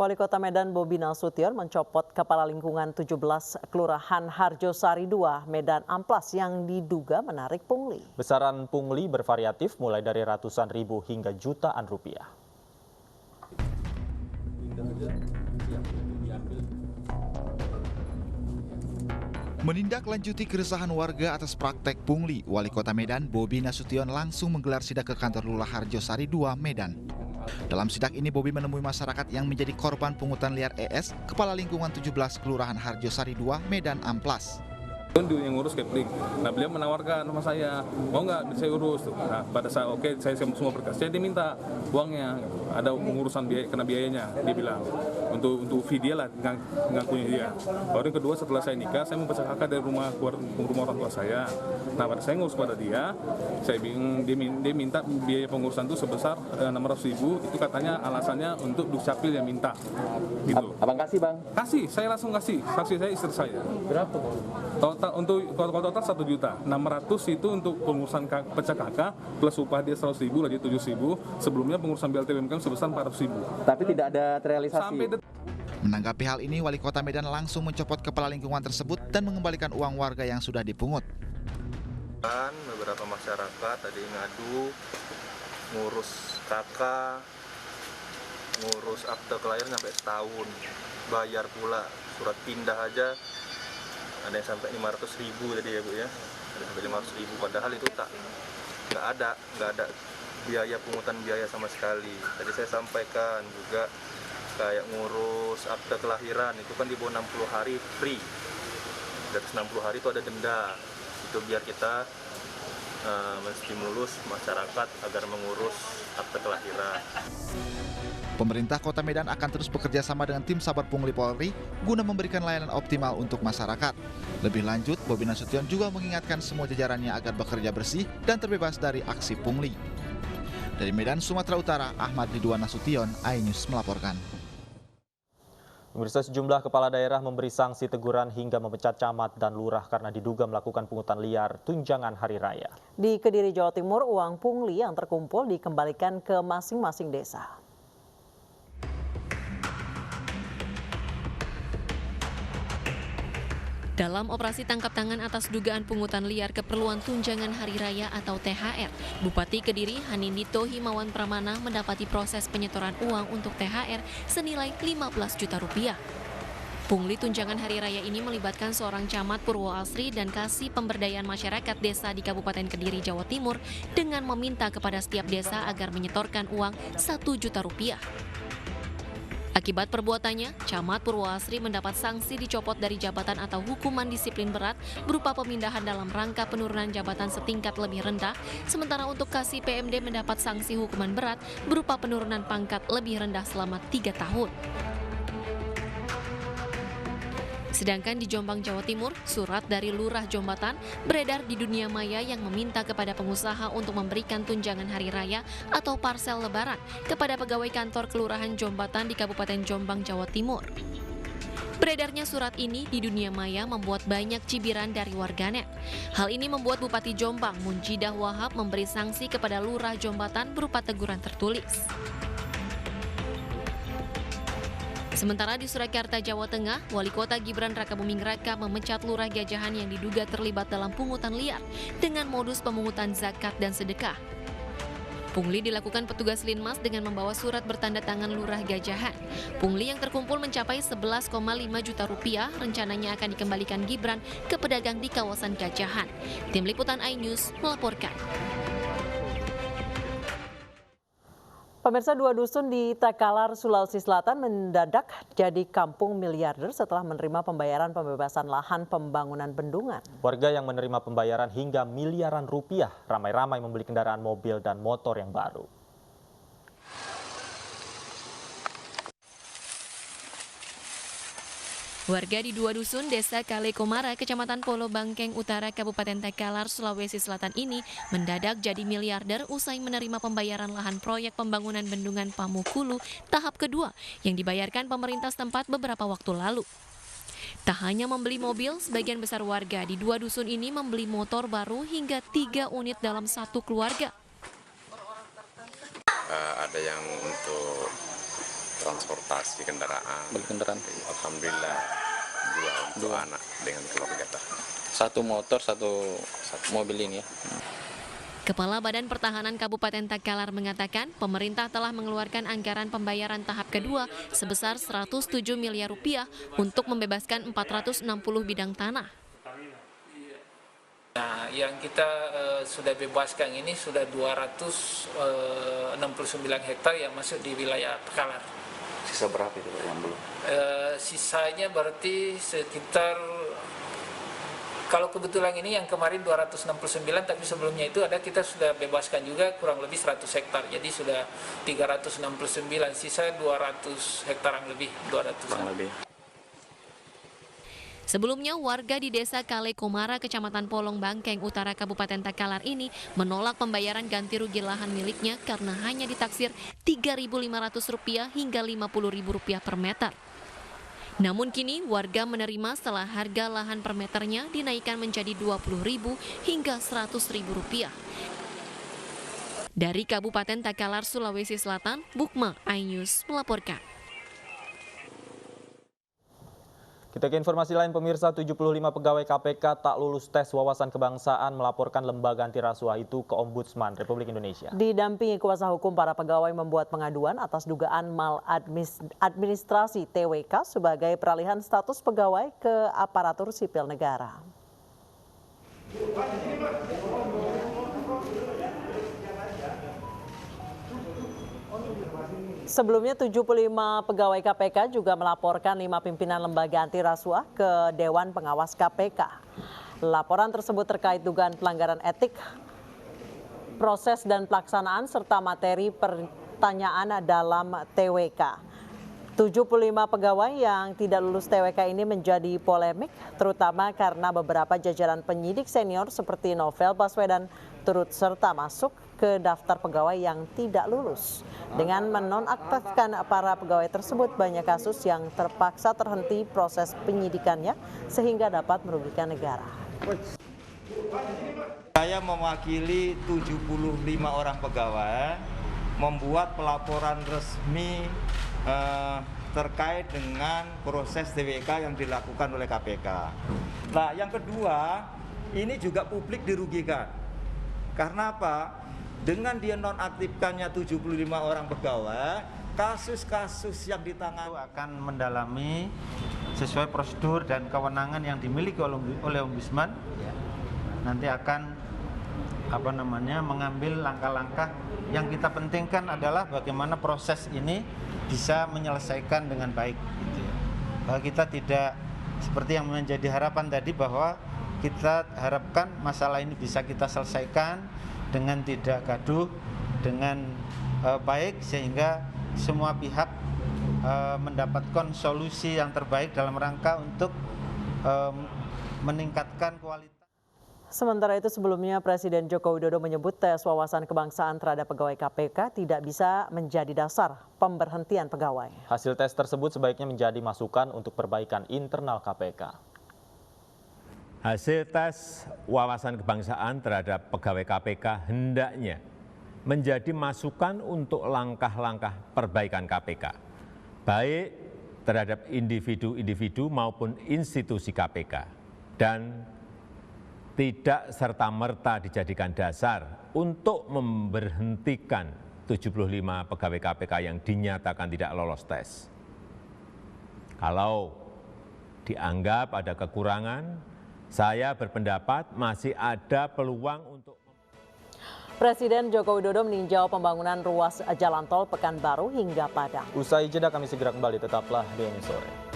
Wali Kota Medan Bobi Nasution mencopot Kepala Lingkungan 17 Kelurahan Harjosari 2 Medan Amplas yang diduga menarik pungli. Besaran pungli bervariatif mulai dari ratusan ribu hingga jutaan rupiah. Menindaklanjuti keresahan warga atas praktek pungli, Wali Kota Medan Bobi Nasution langsung menggelar sidak ke kantor Lurah Harjosari 2 Medan. Dalam sidak ini, Bobi menemui masyarakat yang menjadi korban pungutan liar ES, Kepala Lingkungan 17 Kelurahan Harjosari 2 Medan Amplas. Yang ngurus Kepling. Nah, beliau menawarkan sama saya, mau nggak saya urus? Nah, pada saat oke, saya semua berkasnya, dia minta uangnya, ada pengurusan biaya, kena biayanya, dia bilang untuk fee dia lah, ngakunya dia. Baru yang kedua, setelah saya nikah, saya membesar kakak dari rumah orang tua saya. Nah, pada saya ngurus pada dia bingung, dia minta biaya pengurusan itu sebesar 600.000, itu katanya alasannya untuk Dukcapil yang minta. Gitu. Abang kasih, Bang? Kasih, saya langsung kasih, saksi saya istri saya. Berapa? Untuk total 1 juta, 600 itu untuk pengurusan pecah kakak plus upah dia 100.000 lagi 7.000. Sebelumnya pengurusan BLT BMKM sebesar 400.000. Tapi tidak ada terrealisasi. Menanggapi hal ini, Wali Kota Medan langsung mencopot Kepala Lingkungan tersebut dan mengembalikan uang warga yang sudah dipungut. Beberapa masyarakat tadi ngadu, ngurus kakak, ngurus akte kelahiran sampai setahun, bayar pula surat pindah aja. Ada yang sampai 500.000 tadi ya Bu ya, ada sampai 500.000, padahal itu nggak ada biaya pungutan biaya sama sekali. Tadi saya sampaikan juga kayak ngurus akte kelahiran itu kan di bawah 60 hari free, dari 60 hari itu ada denda, itu biar kita menstimulus masyarakat agar mengurus akte kelahiran. Pemerintah Kota Medan akan terus bekerja sama dengan tim Sabar Pungli Polri guna memberikan layanan optimal untuk masyarakat. Lebih lanjut, Bobi Nasution juga mengingatkan semua jajarannya agar bekerja bersih dan terbebas dari aksi pungli. Dari Medan, Sumatera Utara, Ahmad Ridwan Nasution, iNews melaporkan. Pemirsa, sejumlah kepala daerah memberi sanksi teguran hingga memecat camat dan lurah karena diduga melakukan pungutan liar tunjangan hari raya. Di Kediri, Jawa Timur, uang pungli yang terkumpul dikembalikan ke masing-masing desa. Dalam operasi tangkap tangan atas dugaan pungutan liar keperluan tunjangan hari raya atau THR, Bupati Kediri Hanindito Himawan Pramana mendapati proses penyetoran uang untuk THR senilai 15 juta rupiah. Pungli tunjangan hari raya ini melibatkan seorang camat Purwoasri dan Kasih Pemberdayaan Masyarakat Desa di Kabupaten Kediri, Jawa Timur dengan meminta kepada setiap desa agar menyetorkan uang 1 juta rupiah. Akibat perbuatannya, Camat Purwoasri mendapat sanksi dicopot dari jabatan atau hukuman disiplin berat berupa pemindahan dalam rangka penurunan jabatan setingkat lebih rendah, sementara untuk Kasih PMD mendapat sanksi hukuman berat berupa penurunan pangkat lebih rendah selama 3 tahun. Sedangkan di Jombang, Jawa Timur, surat dari Lurah Jombatan beredar di dunia maya yang meminta kepada pengusaha untuk memberikan tunjangan hari raya atau parsel lebaran kepada pegawai kantor Kelurahan Jombatan di Kabupaten Jombang, Jawa Timur. Beredarnya surat ini di dunia maya membuat banyak cibiran dari warganet. Hal ini membuat Bupati Jombang, Munjidah Wahab, memberi sanksi kepada Lurah Jombatan berupa teguran tertulis. Sementara di Surakarta, Jawa Tengah, Wali Kota Gibran Rakabuming Raka memecat Lurah Gajahan yang diduga terlibat dalam pungutan liar dengan modus pemungutan zakat dan sedekah. Pungli dilakukan petugas Linmas dengan membawa surat bertanda tangan Lurah Gajahan. Pungli yang terkumpul mencapai 11,5 juta rupiah rencananya akan dikembalikan Gibran ke pedagang di kawasan Gajahan. Tim Liputan iNews melaporkan. Pemirsa, 2 dusun di Takalar, Sulawesi Selatan mendadak jadi kampung miliarder setelah menerima pembayaran pembebasan lahan pembangunan bendungan. Warga yang menerima pembayaran hingga miliaran rupiah ramai-ramai membeli kendaraan mobil dan motor yang baru. Warga di 2 dusun Desa Kale Komara, Kecamatan Polo Bangkeng Utara, Kabupaten Takalar, Sulawesi Selatan ini mendadak jadi miliarder usai menerima pembayaran lahan proyek pembangunan bendungan Pamukulu tahap kedua yang dibayarkan pemerintah setempat beberapa waktu lalu. Tak hanya membeli mobil, sebagian besar warga di 2 dusun ini membeli motor baru hingga 3 unit dalam satu keluarga. Ada yang untuk transportasi kendaraan. Beli kendaraan. Alhamdulillah dua untuk anak dengan keluarga. Satu motor, satu mobil ini ya. Kepala Badan Pertahanan Kabupaten Takalar mengatakan pemerintah telah mengeluarkan anggaran pembayaran tahap kedua sebesar 107 miliar rupiah untuk membebaskan 460 bidang tanah. Nah, yang kita sudah bebaskan ini sudah 269 hektar yang masuk di wilayah Takalar. Sisa berapa itu yang belum? Sisanya berarti sekitar, kalau kebetulan ini yang kemarin 269, tapi sebelumnya itu ada kita sudah bebaskan juga kurang lebih 100 hektar. Jadi sudah 369, sisa 200 hektaran lebih, 200 lebih. Sebelumnya, warga di Desa Kale Komara, Kecamatan Polong Bangkeng Utara, Kabupaten Takalar ini menolak pembayaran ganti rugi lahan miliknya karena hanya ditaksir Rp3.500 hingga Rp50.000 per meter. Namun kini warga menerima setelah harga lahan per meternya dinaikkan menjadi Rp20.000 hingga Rp100.000. Dari Kabupaten Takalar, Sulawesi Selatan, Bukma iNews melaporkan. Kita ke informasi lain, pemirsa. 75 pegawai KPK tak lulus tes wawasan kebangsaan melaporkan lembaga anti rasuah itu ke Ombudsman Republik Indonesia. Didampingi kuasa hukum, para pegawai membuat pengaduan atas dugaan maladministrasi TWK sebagai peralihan status pegawai ke aparatur sipil negara. Sebelumnya 75 pegawai KPK juga melaporkan 5 pimpinan lembaga anti rasuah ke Dewan Pengawas KPK. Laporan tersebut terkait dugaan pelanggaran etik, proses dan pelaksanaan serta materi pertanyaan dalam TWK. 75 pegawai yang tidak lulus TWK ini menjadi polemik, terutama karena beberapa jajaran penyidik senior seperti Novel Baswedan turut serta masuk ke daftar pegawai yang tidak lulus. Dengan menonaktifkan para pegawai tersebut, banyak kasus yang terpaksa terhenti proses penyidikannya sehingga dapat merugikan negara. Saya mewakili 75 orang pegawai membuat pelaporan resmi terkait dengan proses TWK yang dilakukan oleh KPK. Nah, yang kedua, ini juga publik dirugikan. Karena apa? Dengan dia nonaktifkannya 75 orang pegawai, kasus-kasus yang ditangani akan mendalami sesuai prosedur dan kewenangan yang dimiliki oleh Ombudsman. Nanti akan mengambil langkah-langkah yang kita pentingkan adalah bagaimana proses ini bisa menyelesaikan dengan baik. Bahwa kita tidak seperti yang menjadi harapan tadi, bahwa kita harapkan masalah ini bisa kita selesaikan dengan tidak gaduh, dengan baik, sehingga semua pihak mendapatkan solusi yang terbaik dalam rangka untuk meningkatkan kualitas. Sementara itu, sebelumnya Presiden Joko Widodo menyebut tes wawasan kebangsaan terhadap pegawai KPK tidak bisa menjadi dasar pemberhentian pegawai. Hasil tes tersebut sebaiknya menjadi masukan untuk perbaikan internal KPK. Hasil tes wawasan kebangsaan terhadap pegawai KPK hendaknya menjadi masukan untuk langkah-langkah perbaikan KPK, baik terhadap individu-individu maupun institusi KPK, dan tidak serta-merta dijadikan dasar untuk memberhentikan 75 pegawai KPK yang dinyatakan tidak lolos tes. Kalau dianggap ada kekurangan, saya berpendapat masih ada peluang untuk. Presiden Joko Widodo meninjau pembangunan ruas jalan tol Pekanbaru hingga Padang. Usai jeda kami segera kembali, tetaplah di Indonesia Sore.